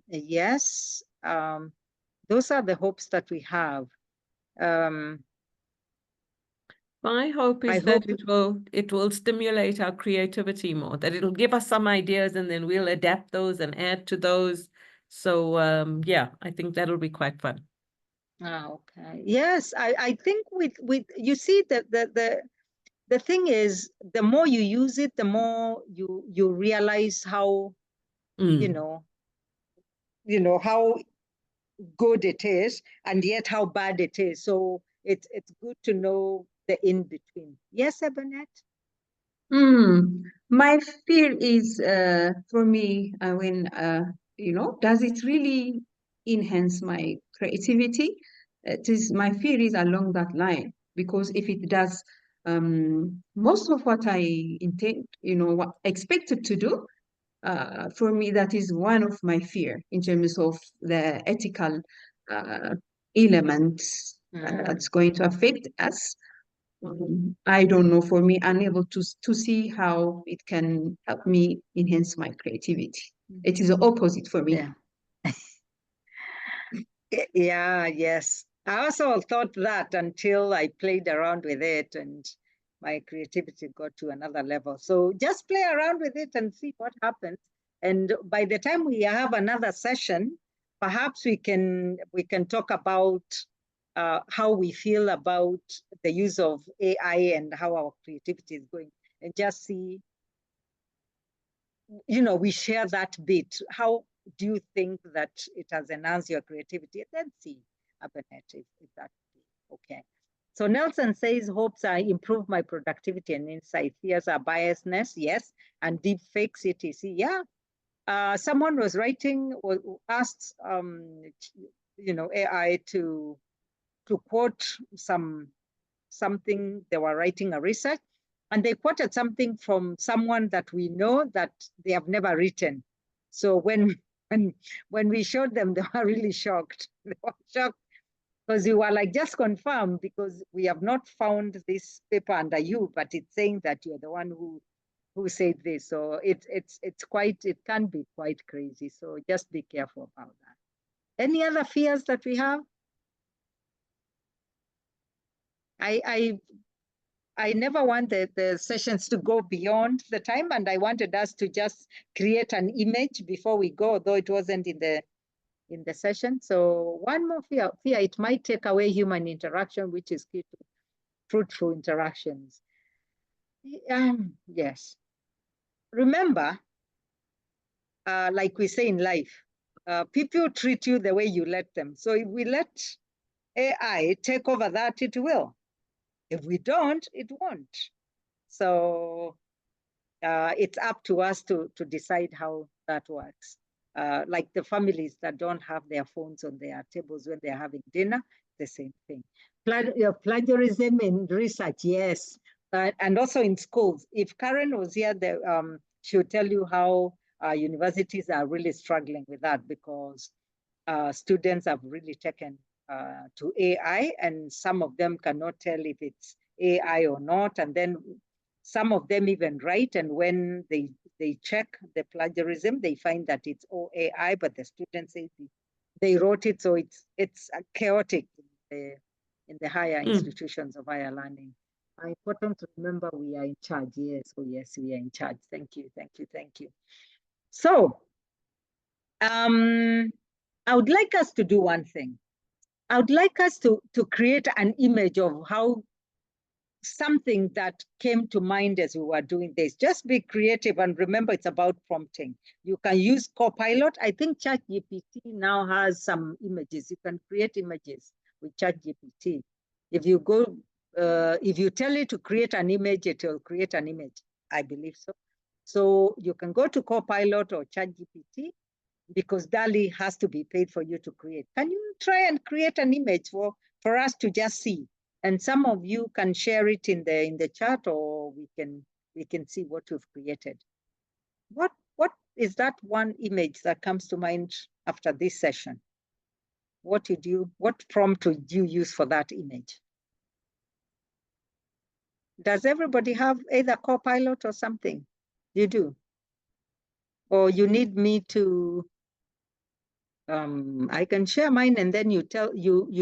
Yes, those are the hopes that we have. My hope is that it will stimulate our creativity more, that it'll give us some ideas and then we'll adapt those and add to those. So yeah, I think that'll be quite fun. Okay. Yes, I think with you see the thing is, the more you use it, the more you realize how you know how good it is, and yet how bad it is. So it's good to know the in between. Yes, Ebenet? My fear is for me when does it really enhance my creativity? My fear is along that line, because if it does, most of what I intend, what expected to do, for me, that is one of my fear in terms of the ethical elements that's going to affect us. I don't know, for me, unable to see how it can help me enhance my creativity. It is the opposite for me. Yeah, yes. I also thought that until I played around with it and my creativity got to another level. So just play around with it and see what happens. And by the time we have another session, perhaps we can talk about how we feel about the use of AI and how our creativity is going, and just see, we share that bit. How do you think that it has enhanced your creativity? And then see, Abenet, if that okay. So Nelson says, hopes I improve my productivity and insight. Fears are biasness, yes, and deep fakes, etc. Yeah. Someone was writing, or asked, AI to quote something. They were writing a research, and they quoted something from someone that we know that they have never written. So when we showed them, they were really shocked. They were shocked because you were like, just confirm, because we have not found this paper under you, but it's saying that you're the one who said this. So it can be quite crazy. So just be careful about that. Any other fears that we have? I never wanted the sessions to go beyond the time, and I wanted us to just create an image before we go, though it wasn't in the session. So one more fear, it might take away human interaction, which is key to fruitful interactions. Yes. Remember, like we say in life, people treat you the way you let them. So if we let AI take over that, it will. If we don't, it won't. So it's up to us to decide how that works. Like the families that don't have their phones on their tables when they're having dinner, the same thing. Plagiarism in research, yes. And also in schools. If Karen was here, she would tell you how universities are really struggling with that, because students have really taken to AI, and some of them cannot tell if it's AI or not. And then Some of them even write, and when they check the plagiarism, they find that it's OAI, but the students say they wrote it, so it's chaotic in the higher institutions of higher learning. Important to remember we are in charge. Yes, oh yes, we are in charge. Thank you, thank you, thank you. So, I would like us to do one thing. I would like us to create an image of how something that came to mind as we were doing this. Just be creative, and remember it's about prompting. You can use Copilot. I think ChatGPT now has some images. You can create images with ChatGPT. If you go, if you tell it to create an image, it will create an image. I believe so. So you can go to Copilot or ChatGPT, because DALL-E has to be paid for you to create. Can you try and create an image for us to just see? And some of you can share it in the chat, or we can see what you've created. What is that one image that comes to mind after this session? What prompt would you use for that image? Does everybody have either Copilot or something? You do? Or you need me to? I can share mine, and then you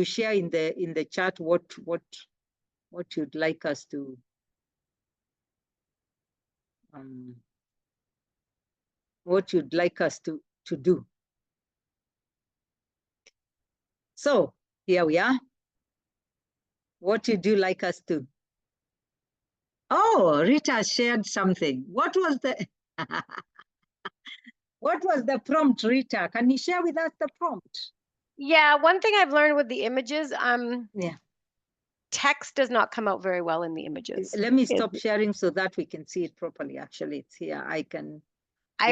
share in the chat what you'd like us to what you'd like us to do. So here we are. What would you like us to? Oh, Rita shared something. What was the what was the prompt, Rita? Can you share with us the prompt? Yeah, one thing I've learned with the images, yeah, text does not come out very well in the images. Let me stop sharing so that we can see it properly. Actually, it's here. I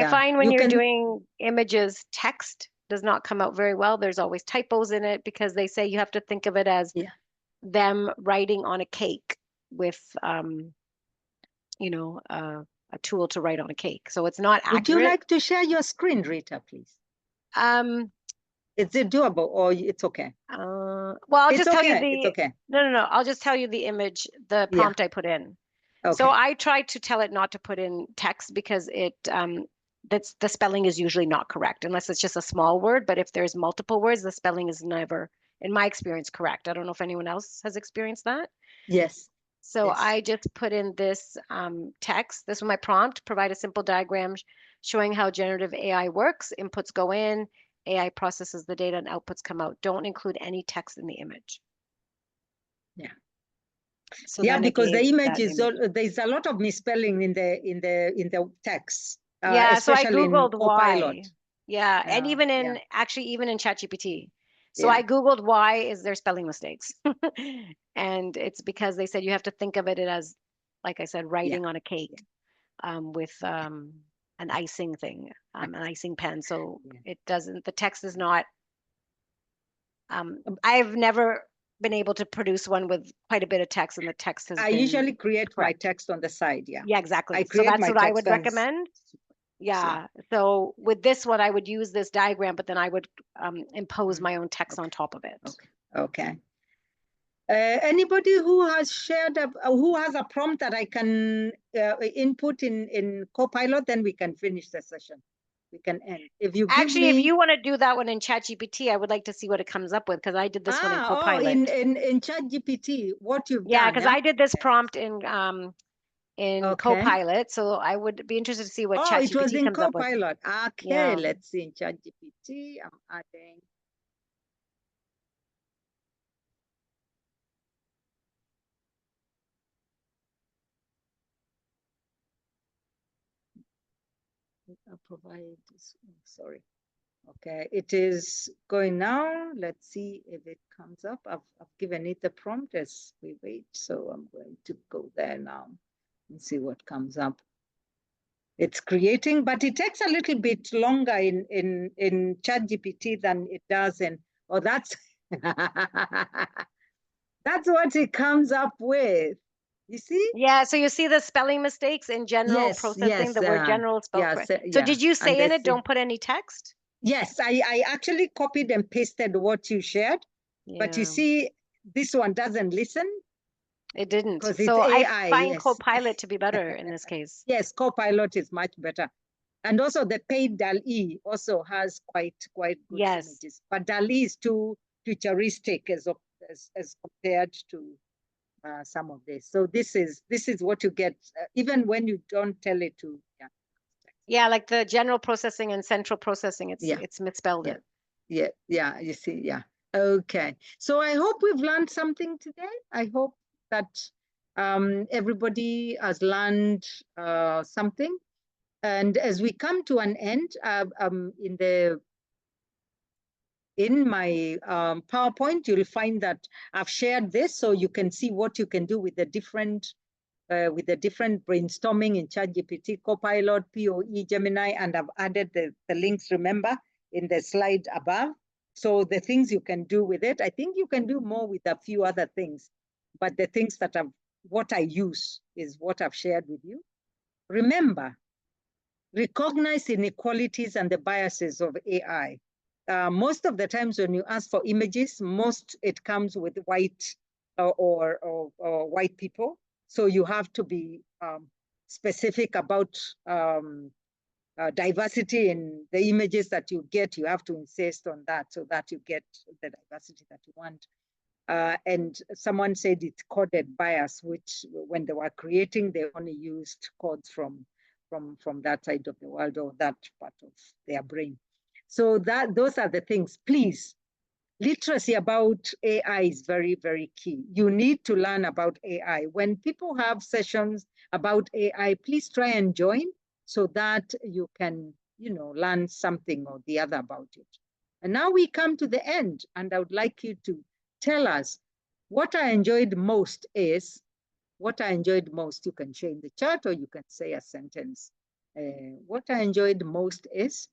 find when you're doing images, text does not come out very well. There's always typos in it, because they say you have to think of it as them writing on a cake with, a tool to write on a cake. So it's not accurate. Would you like to share your screen, Rita, please? Is it doable, or it's okay? Well, I'll just tell you It's okay. No. I'll just tell you the image, the prompt I put in. Okay. So I tried to tell it not to put in text, because the spelling is usually not correct unless it's just a small word. But if there's multiple words, the spelling is never, in my experience, correct. I don't know if anyone else has experienced that. Yes. So yes. I just put in this text. This was my prompt: provide a simple diagram showing how generative AI works. Inputs go in, AI processes the data, and outputs come out. Don't include any text in the image. Yeah. So yeah, because the image is there's a lot of misspelling in the text. Yeah, so I especially googled in Copilot. why. Yeah, and even in actually even in ChatGPT. So I googled why is there spelling mistakes, and it's because they said you have to think of it as, like I said, writing on a cake, with an icing thing, an icing pen. So it doesn't. The text is not. I've never been able to produce one with quite a bit of text, and the text has. I usually create my text on the side. Yeah. Yeah, exactly. So that's what I would recommend. Yeah. So with this one, I would use this diagram, but then I would impose my own text on top of it. Okay. Anybody who has shared, who has a prompt that I can input in Copilot, then we can finish the session. We can end. If you actually, if you want to do that one in ChatGPT, I would like to see what it comes up with, because I did this one in Copilot. In ChatGPT, what you've done? Yeah, because I did this prompt in Copilot, so I would be interested to see what ChatGPT it was in comes up with. Copilot. Okay, let's see in ChatGPT. I'm adding. I'll provide this. Sorry. Okay, it is going now. Let's see if it comes up. I've given it the prompt as we wait, so I'm going to go there now and see what comes up. It's creating, but it takes a little bit longer in ChatGPT than it does in. Oh, that's that's what it comes up with. You see? Yeah, so you see the spelling mistakes in general processing, the word general spelled correct. So did you say in it, don't put any text? Yes, I actually copied and pasted what you shared, but you see, this one doesn't listen. It didn't. 'Cause it's So I AI, find yes. Copilot to be better in this case. Yes, Copilot is much better. And also the paid DALL-E also has quite good Yes. images. But DALL-E is too futuristic as compared to some of this. So this is what you get even when you don't tell it to. Yeah. Yeah, like the general processing and central processing, it's misspelled Yeah. it. Yeah, you see, yeah. Okay. So I hope we've learned something today. I hope that everybody has learned something. And as we come to an end, in my PowerPoint, you'll find that I've shared this so you can see what you can do with the different brainstorming in ChatGPT, Copilot, POE, Gemini, and I've added the links, remember, in the slide above. So the things you can do with it, I think you can do more with a few other things, but the things that what I use is what I've shared with you. Remember, recognize inequalities and the biases of AI. Most of the times when you ask for images, it comes with white or white people. So you have to be specific about diversity in the images that you get. You have to insist on that so that you get the diversity that you want. And someone said it's coded bias, which when they were creating, they only used codes from that side of the world or that part of their brain. So those are the things. Please, literacy about AI is very, very key. You need to learn about AI. When people have sessions about AI, please try and join so that you can, learn something or the other about it. And now we come to the end, and I would like you to tell us what I enjoyed most is, what I enjoyed most, you can share in the chat or you can say a sentence. What I enjoyed most is,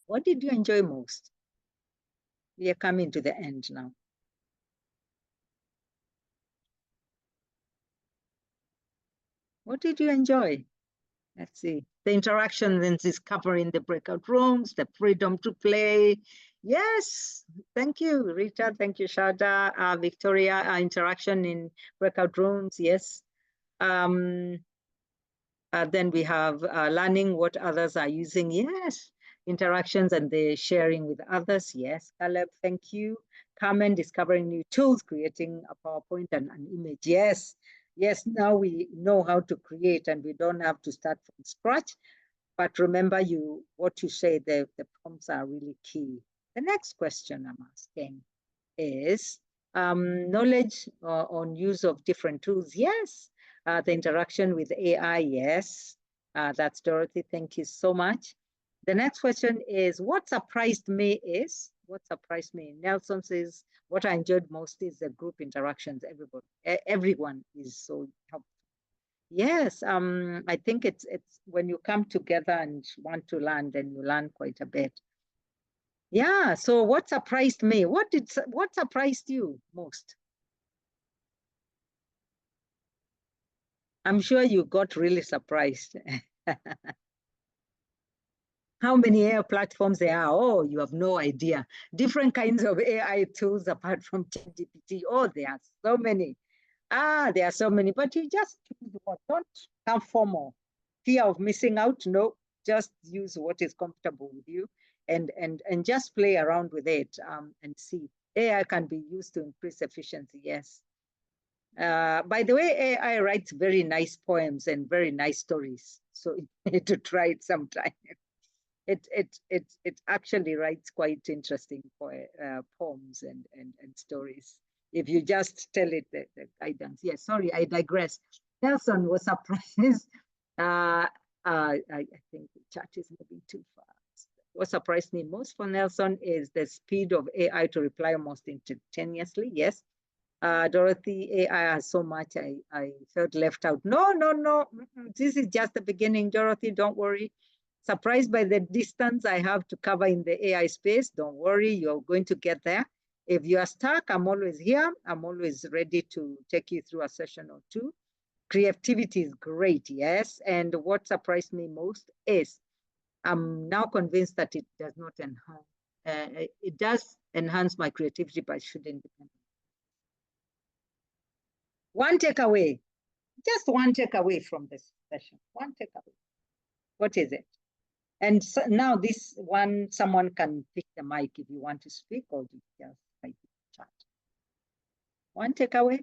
what did you enjoy most? We are coming to the end now. What did you enjoy? Let's see. The interaction is covering the breakout rooms, the freedom to play. Yes, thank you, Rita. Thank you, Shada. Victoria, interaction in breakout rooms. Yes. Then we have learning what others are using. Yes. Interactions and the sharing with others. Yes. Caleb, thank you. Carmen, discovering new tools, creating a PowerPoint and an image. Yes. Yes, now we know how to create and we don't have to start from scratch. But remember, what you say, the prompts are really key. The next question I'm asking is knowledge on use of different tools. Yes. The interaction with AI. Yes. That's Dorothy. Thank you so much. The next question is, what surprised me is, Nelson says, what I enjoyed most is the group interactions. Everyone is so helpful. Yes, I think it's when you come together and want to learn, then you learn quite a bit. Yeah, so what surprised me? What surprised you most? I'm sure you got really surprised. How many AI platforms there are? Oh, you have no idea. Different kinds of AI tools apart from ChatGPT. Oh, there are so many. There are so many, but you just choose what. Don't come formal. Fear of missing out? No, just use what is comfortable with you and just play around with it and see. AI can be used to increase efficiency, yes. By the way, AI writes very nice poems and very nice stories. So you need to try it sometime. It actually writes quite interesting poems and stories. If you just tell it the guidance. Yes, sorry, I digress. Nelson was surprised. I think the chat is moving too fast. What surprised me most for Nelson is the speed of AI to reply almost instantaneously. Yes. Dorothy, AI has so much, I felt left out. No. This is just the beginning, Dorothy, don't worry. Surprised by the distance I have to cover in the AI space. Don't worry, you're going to get there. If you are stuck, I'm always here. I'm always ready to take you through a session or two. Creativity is great, yes. And what surprised me most is I'm now convinced that it does not enhance. It does enhance my creativity, but it shouldn't depend. One takeaway, just one takeaway from this session. One takeaway. What is it? And so now this one, someone can pick the mic if you want to speak, or you just write in the chat. One takeaway.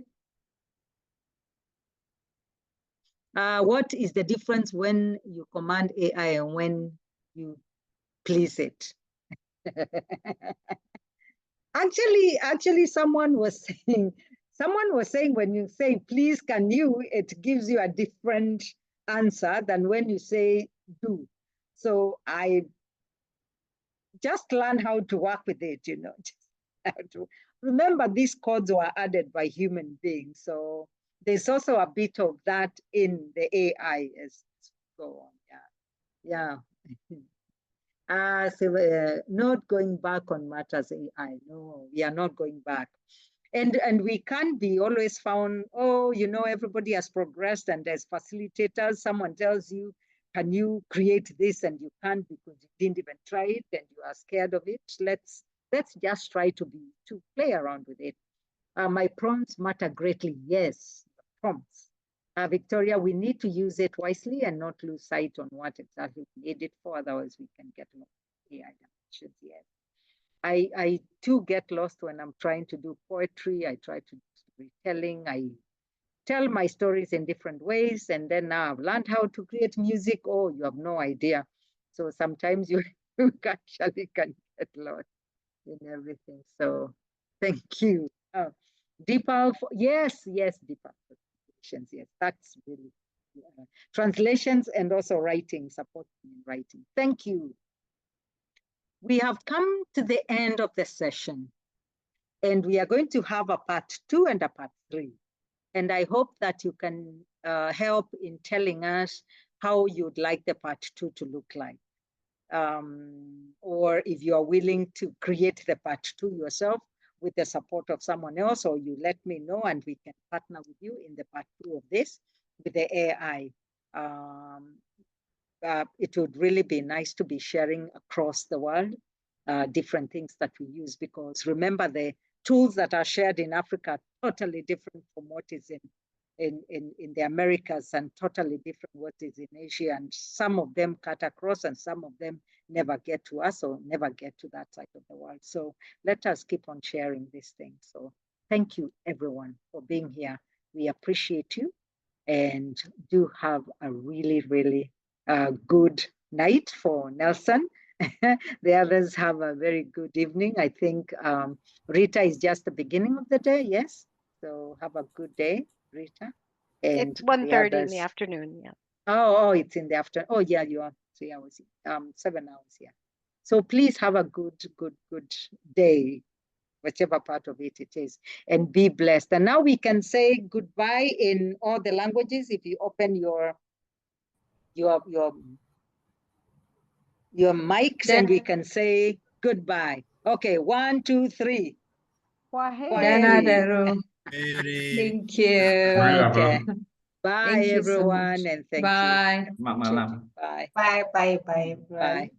What is the difference when you command AI and when you please it? Actually, someone was saying when you say please can you, it gives you a different answer than when you say do. So I just learned how to work with it, you know. Just how to remember, these codes were added by human beings, so there's also a bit of that in the AI as we go on. Yeah. Not going back on matters AI. No, we are not going back. And we can't be always found, oh, you know, everybody has progressed, and as facilitators, someone tells you, can you create this? And you can't because you didn't even try it and you are scared of it. Let's just try to play around with it. My prompts matter greatly. Yes, prompts. Victoria, we need to use it wisely and not lose sight on what exactly we need it for. Otherwise, we can get lost in AI dimensions. Yes. I too get lost when I'm trying to do poetry. I try to do storytelling. I tell my stories in different ways. And then now I've learned how to create music. Oh, you have no idea. So sometimes you actually can get lost in everything. So thank you. Deepak, yes, Deepak. Yes, that's really translations and also writing, support in writing. Thank you. We have come to the end of the session, and we are going to have a part 2 and a part 3. And I hope that you can help in telling us how you'd like the part 2 to look like. Or if you are willing to create the part 2 yourself with the support of someone else, or you let me know and we can partner with you in the part 2 of this with the AI. It would really be nice to be sharing across the world different things that we use, because remember, the tools that are shared in Africa are totally different from what is in the Americas, and totally different what is in Asia, and some of them cut across and some of them never get to us or never get to that side of the world. So let us keep on sharing these things. So thank you everyone for being here. We appreciate you, and do have a really, really good night for Nelson. The others have a very good evening. I think Rita is just the beginning of the day. Yes. So have a good day, Rita. And it's 1:30 in the afternoon. Yeah. Oh, it's in the afternoon. Oh, yeah, you are 3 hours, 7 hours. Yeah. So please have a good day, whichever part of it is, and be blessed. And now we can say goodbye in all the languages. If you open your mics, and we can say goodbye. Okay, 1, 2, 3. Thank you. Okay. Bye, Thank you so everyone, much. and thank Bye. you. Malam. Bye. Bye. Bye.